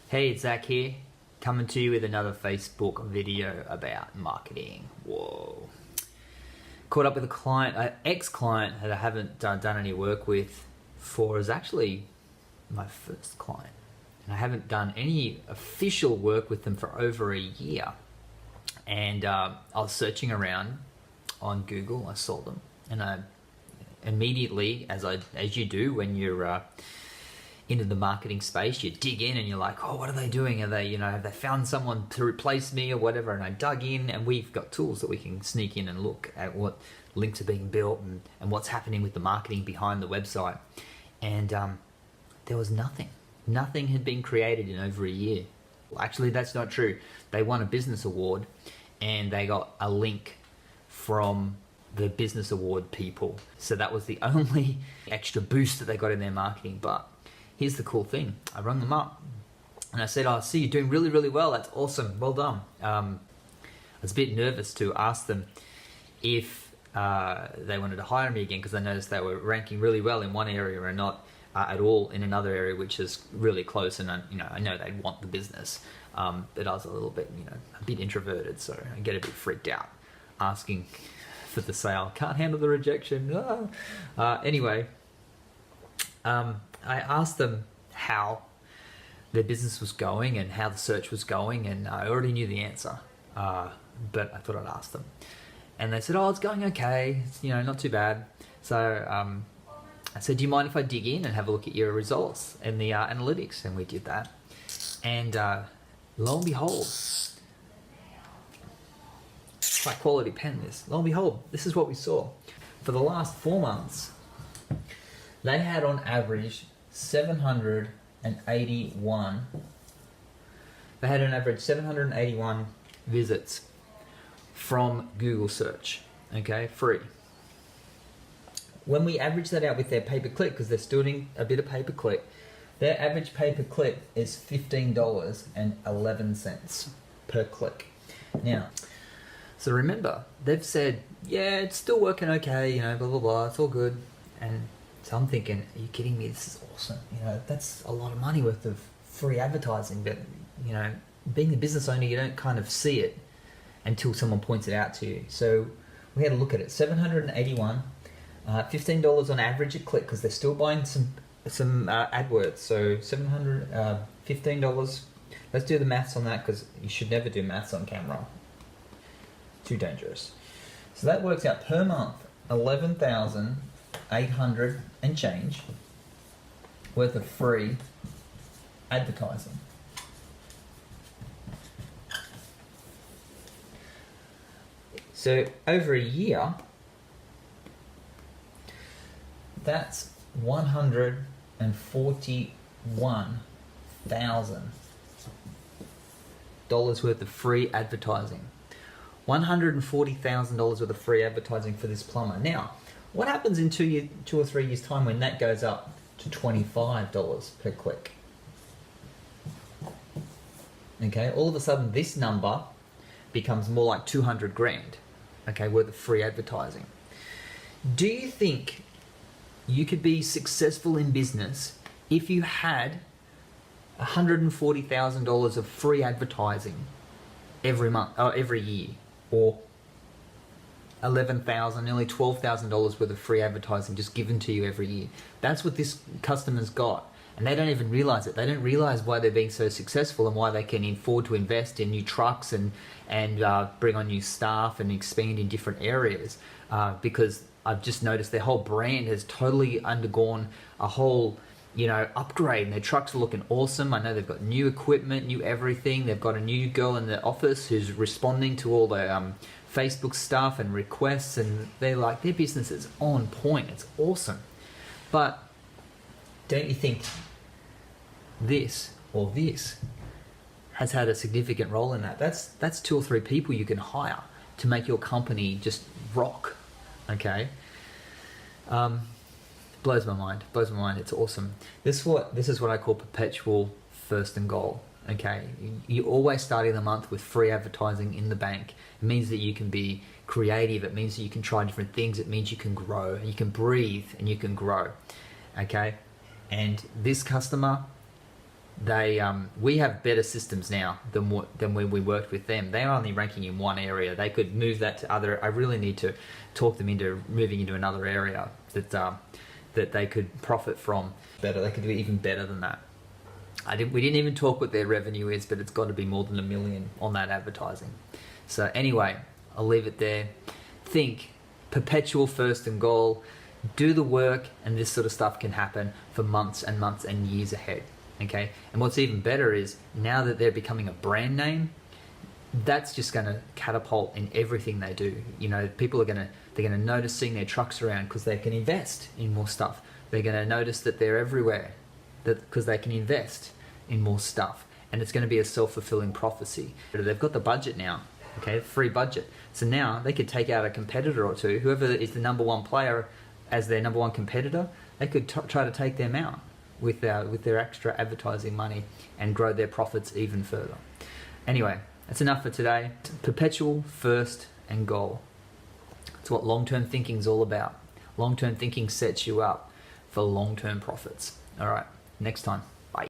Hey, it's Zach here, coming to you with another Facebook video about marketing. Whoa. Caught up with a client, an ex-client that I haven't done any work with for, is actually my first client. And I haven't done any official work with them for over a year. And I was searching around on Google, I saw them. And I immediately, as you do when you're into the marketing space, you dig in and you're like, oh, what are they doing? Are they, have they found someone to replace me or whatever? And I dug in, and we've got tools that we can sneak in and look at what links are being built and what's happening with the marketing behind the website. And there was nothing. Nothing had been created in over a year. Well, actually, that's not true. They won a business award and they got a link from the business award people. So that was the only extra boost that they got in their marketing. But here's the cool thing. I rung them up and I said, I see you're doing really, really well. That's awesome. Well done. I was a bit nervous to ask them if they wanted to hire me again, because I noticed they were ranking really well in one area and not at all in another area, which is really close. And I know they'd want the business, but I was a little bit, a bit introverted, so I get a bit freaked out asking for the sale. Can't handle the rejection. Anyway. I asked them how their business was going and how the search was going, and I already knew the answer, but I thought I'd ask them. And they said, oh, it's going okay, it's, not too bad. So I said, do you mind if I dig in and have a look at your results in the analytics? And we did that. And lo and behold, high quality pen this, lo and behold, this is what we saw. For the last 4 months, they had on average 781. They had on average 781 visits from Google search, okay, free. When we average that out with their pay-per-click, because they're still doing a bit of pay-per-click, their average pay-per-click is $15.11 per click. Now, so remember, they've said, yeah, it's still working okay, blah, blah, blah, it's all good. And so I'm thinking, are you kidding me? This is awesome. That's a lot of money worth of free advertising. But, being the business owner, you don't kind of see it until someone points it out to you. So we had a look at it. 781, $15 on average a click, because they're still buying some AdWords. So $15. Let's do the maths on that, because you should never do maths on camera. Too dangerous. So that works out per month, 11,800 and change worth of free advertising. So over a year, that's $141,000 worth of free advertising. $140,000 worth of free advertising for this plumber. Now, what happens in 2 or 3 years' time when that goes up to $25 per click? Okay, all of a sudden this number becomes more like 200 grand, okay, worth of free advertising. Do you think you could be successful in business if you had $140,000 of free advertising every month, or every year, or $11,000, nearly $12,000 worth of free advertising just given to you every year? That's what this customer's got, and they don't even realize it. They don't realize why they're being so successful and why they can afford to invest in new trucks and bring on new staff and expand in different areas, because I've just noticed their whole brand has totally undergone a whole upgrade, and their trucks are looking awesome. I know they've got new equipment, new everything. They've got a new girl in the office who's responding to all the Facebook stuff and requests, and their business is on point. It's awesome. But don't you think this has had a significant role in that? That's 2 or 3 people you can hire to make your company just rock. Okay. Blows my mind. It's awesome. This is what I call perpetual first and goal. Okay, you always starting the month with free advertising in the bank. It means that you can be creative. It means that you can try different things. It means you can grow. You can breathe and you can grow. Okay, and this customer we have better systems now than when we worked with them. They're only ranking in one area. They could move that to other. I really need to talk them into moving into another area that they could profit from better. They could do even better than that. We didn't even talk what their revenue is, but it's got to be more than $1 million on that advertising. So anyway, I'll leave it there. Think perpetual first and goal. Do the work, and this sort of stuff can happen for months and months and years ahead. Okay, and what's even better is now that they're becoming a brand name, that's just going to catapult in everything they do. You know, people they're going to notice seeing their trucks around because they can invest in more stuff. They're going to notice that they're everywhere because they can invest in more stuff, and it's going to be a self-fulfilling prophecy. They've got the budget now. Okay, free budget. So now they could take out a competitor or two. Whoever is the number one player as their number one competitor, they could try to take them out with their extra advertising money and grow their profits even further. Anyway, that's enough for today. Perpetual first and goal. It's what long-term thinking is all about. Long-term thinking sets you up for long-term profits. All right, next time.